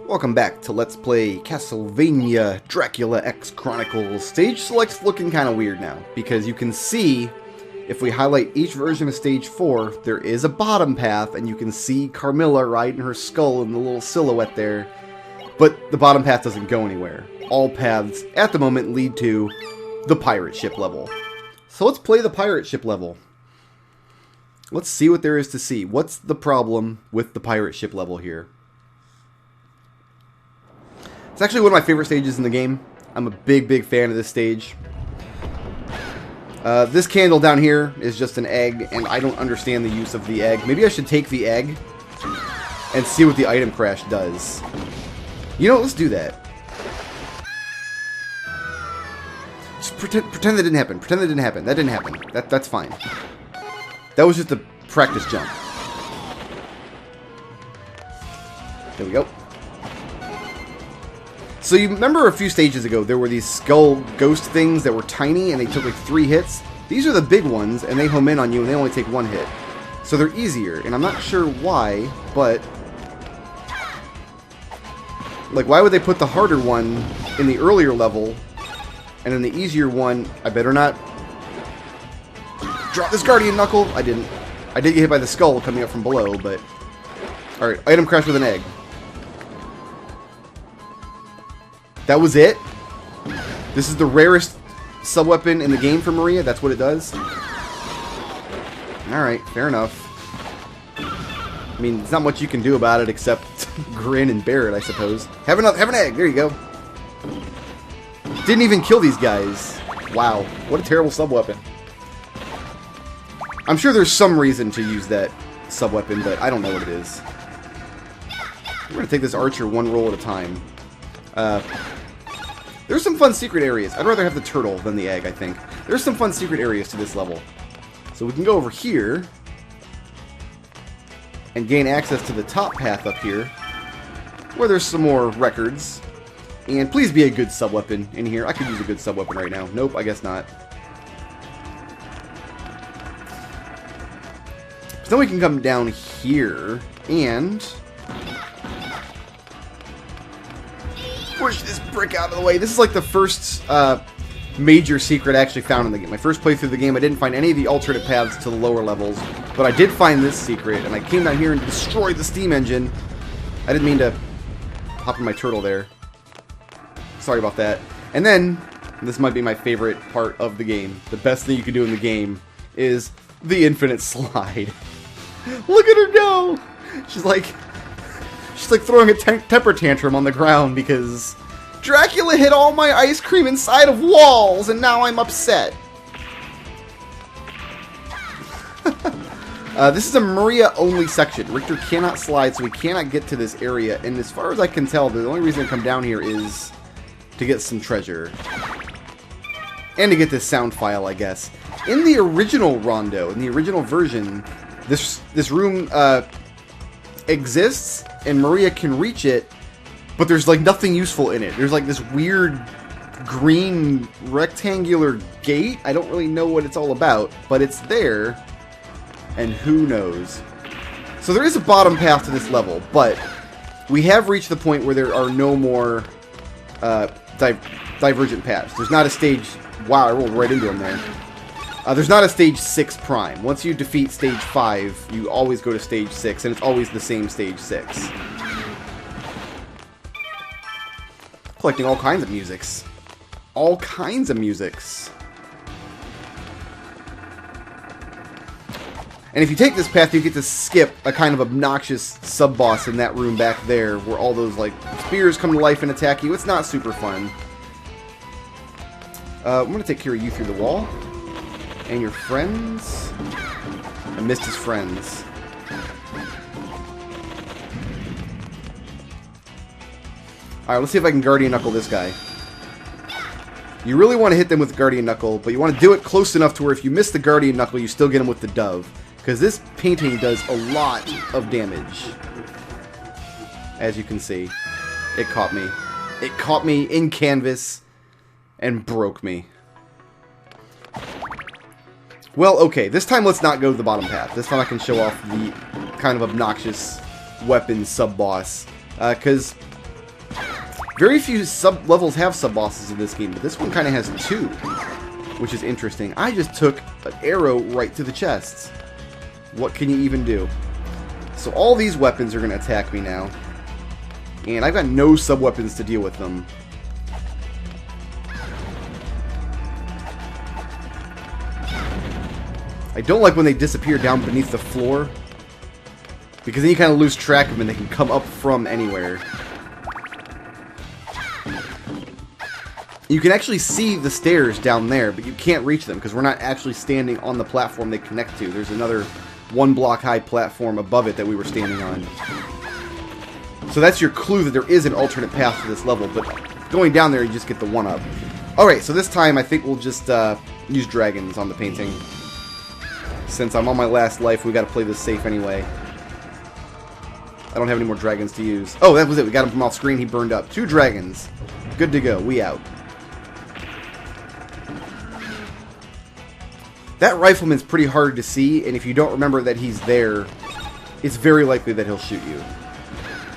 Welcome back to Let's Play Castlevania Dracula X Chronicles. Stage select's looking kind of weird now, because you can see, if we highlight each version of Stage 4, there is a bottom path, and you can see Carmilla riding her skull in the little silhouette there, but the bottom path doesn't go anywhere. All paths, at the moment, lead to the pirate ship level. So let's play the pirate ship level. Let's see what there is to see. What's the problem with the pirate ship level here? It's actually one of my favorite stages in the game. I'm a big fan of this stage. This candle down here is just an egg, and I don't understand the use of the egg. Maybe I should take the egg and see what the item crash does. You know what? Let's do that. Just pretend that didn't happen. Pretend that didn't happen. That didn't happen. That's fine. That was just a practice jump. There we go. So you remember a few stages ago, there were these skull ghost things that were tiny and they took like 3 hits? These are the big ones and they home in on you and they only take 1 hit. So they're easier, and I'm not sure why, but... like, why would they put the harder one in the earlier level, and then the easier one, I better not... drop this Guardian Knuckle? I didn't. I did get hit by the skull coming up from below, but... alright, item crash with an egg. That was it? This is the rarest sub-weapon in the game for Maria? That's what it does? Alright, fair enough. I mean, there's not much you can do about it except grin and bear it, I suppose. Have an egg! There you go. Didn't even kill these guys. Wow, what a terrible sub-weapon. I'm sure there's some reason to use that sub-weapon, but I don't know what it is. We're going to take this archer one roll at a time. There's some fun secret areas. I'd rather have the turtle than the egg, I think. There's some fun secret areas to this level. So we can go over here and gain access to the top path up here, where there's some more records. And please be a good sub-weapon in here. I could use a good sub-weapon right now. Nope, I guess not. So then we can come down here and... push this brick out of the way. This is like the first major secret I actually found in the game. My first playthrough of the game, I didn't find any of the alternate paths to the lower levels, but I did find this secret, and I came down here and destroyed the steam engine. I didn't mean to hop in my turtle there. Sorry about that. And then, this might be my favorite part of the game. The best thing you can do in the game is the infinite slide. Look at her go! She's like throwing a temper tantrum on the ground because Dracula hid all my ice cream inside of walls and now I'm upset. This is a Maria-only section. Richter cannot slide, so we cannot get to this area. And as far as I can tell, the only reason to come down here is to get some treasure. And to get this sound file, I guess. In the original Rondo, in the original version, this room exists, and Maria can reach it, but there's like nothing useful in it. There's like this weird green rectangular gate. I don't really know what it's all about, but it's there, and who knows. So there is a bottom path to this level, but we have reached the point where there are no more divergent paths. There's not a stage... wow, I rolled right into him there. There's not a stage 6 prime. Once you defeat stage 5, you always go to stage 6, and it's always the same stage 6. Collecting all kinds of musics. All kinds of musics. And if you take this path, you get to skip a kind of obnoxious sub-boss in that room back there, where all those, like, spears come to life and attack you. It's not super fun. I'm going to take care of you through the wall. And your friends? I missed his friends. Alright, let's see if I can Guardian Knuckle this guy. You really want to hit them with Guardian Knuckle, but you want to do it close enough to where if you miss the Guardian Knuckle, you still get him with the Dove. Because this painting does a lot of damage. As you can see. It caught me. It caught me in canvas and broke me. Well, okay, this time let's not go to the bottom path. This time I can show off the kind of obnoxious weapon sub-boss. Because Very few sub-levels have sub-bosses in this game, but this one kind of has 2, which is interesting. I just took an arrow right to the chests. What can you even do? So all these weapons are going to attack me now. And I've got no sub-weapons to deal with them. I don't like when they disappear down beneath the floor, because then you kind of lose track of them and they can come up from anywhere. You can actually see the stairs down there, but you can't reach them because we're not actually standing on the platform they connect to. There's another 1-block-high platform above it that we were standing on. So that's your clue that there is an alternate path to this level, but going down there you just get the 1-up. Alright, so this time I think we'll just use dragons on the painting. Since I'm on my last life, we gotta play this safe anyway. I don't have any more dragons to use. Oh, that was it. We got him from off screen. He burned up. 2 dragons. Good to go. We out. That rifleman's pretty hard to see, and if you don't remember that he's there, it's very likely that he'll shoot you.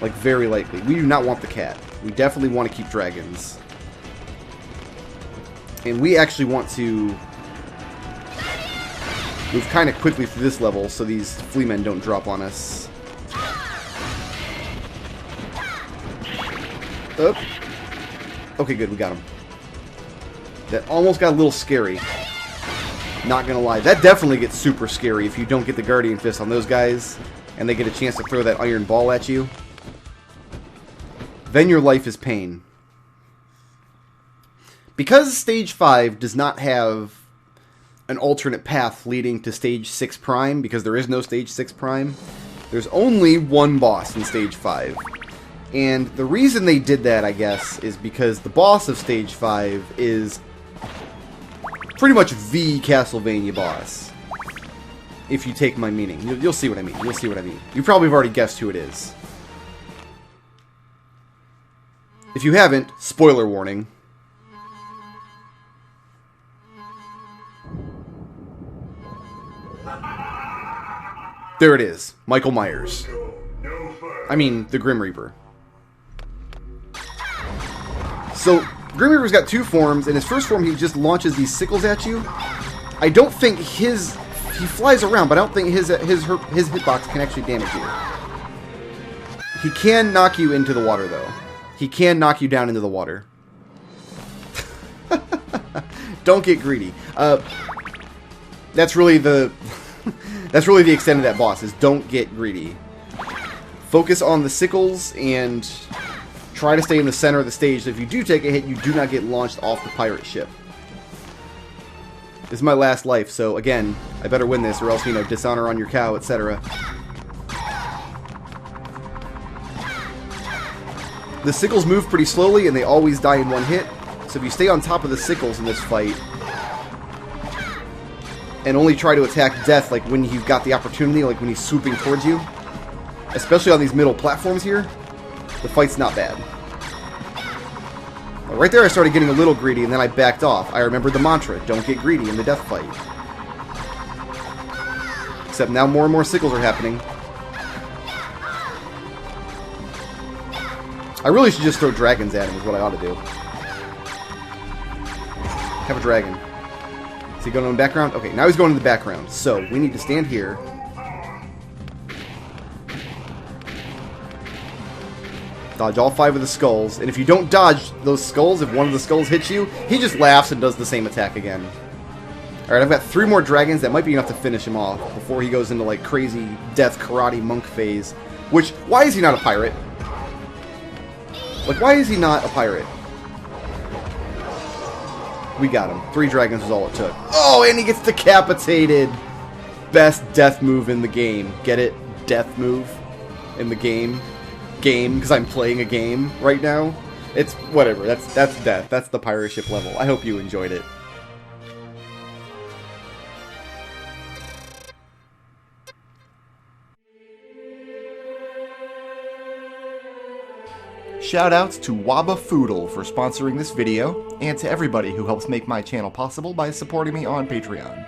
Like, very likely. We do not want the cat. We definitely want to keep dragons. And we actually want to move kind of quickly through this level so these flea men don't drop on us. Up. Okay, good, we got him. That almost got a little scary. Not gonna lie. That definitely gets super scary if you don't get the Guardian Fist on those guys and they get a chance to throw that iron ball at you. Then your life is pain. Because Stage 5 does not have an alternate path leading to Stage 6 Prime, because there is no Stage 6 Prime, there's only one boss in Stage 5. And the reason they did that, I guess, is because the boss of Stage 5 is pretty much the Castlevania boss. If you take my meaning. You'll see what I mean. You'll see what I mean. You probably have already guessed who it is. If you haven't, spoiler warning. There it is. Michael Myers. I mean, the Grim Reaper. So, Grim Reaper's got 2 forms. In his first form, he just launches these sickles at you. I don't think his... He flies around, but I don't think his hitbox can actually damage you. He can knock you into the water, though. He can knock you down into the water. Don't get greedy. That's really the... That's really the extent of that boss, is don't get greedy. Focus on the sickles and try to stay in the center of the stage, so if you do take a hit, you do not get launched off the pirate ship. This is my last life, so again, I better win this or else, you know, dishonor on your cow, etc. The sickles move pretty slowly and they always die in 1 hit, so if you stay on top of the sickles in this fight and only try to attack death like when you've got the opportunity, like when he's swooping towards you, especially on these middle platforms here, the fight's not bad. Right there I started getting a little greedy and then I backed off. I remembered the mantra, don't get greedy in the death fight. Except now more and more sickles are happening. I really should just throw dragons at him is what I ought to do. Have a dragon. Is he going in the background? Okay, now he's going in the background. So, we need to stand here. Dodge all 5 of the skulls. And if you don't dodge those skulls, if one of the skulls hits you, he just laughs and does the same attack again. Alright, I've got 3 more dragons. That might be enough to finish him off before he goes into, like, crazy death karate monk phase. Which, why is he not a pirate? Like, why is he not a pirate? We got him. 3 dragons was all it took. Oh, and he gets decapitated! Best death move in the game. Get it? Death move in the game. Game, because I'm playing a game right now. It's whatever. That's death. That's the pirate ship level. I hope you enjoyed it. Shoutouts to Waba Foodle for sponsoring this video, and to everybody who helps make my channel possible by supporting me on Patreon.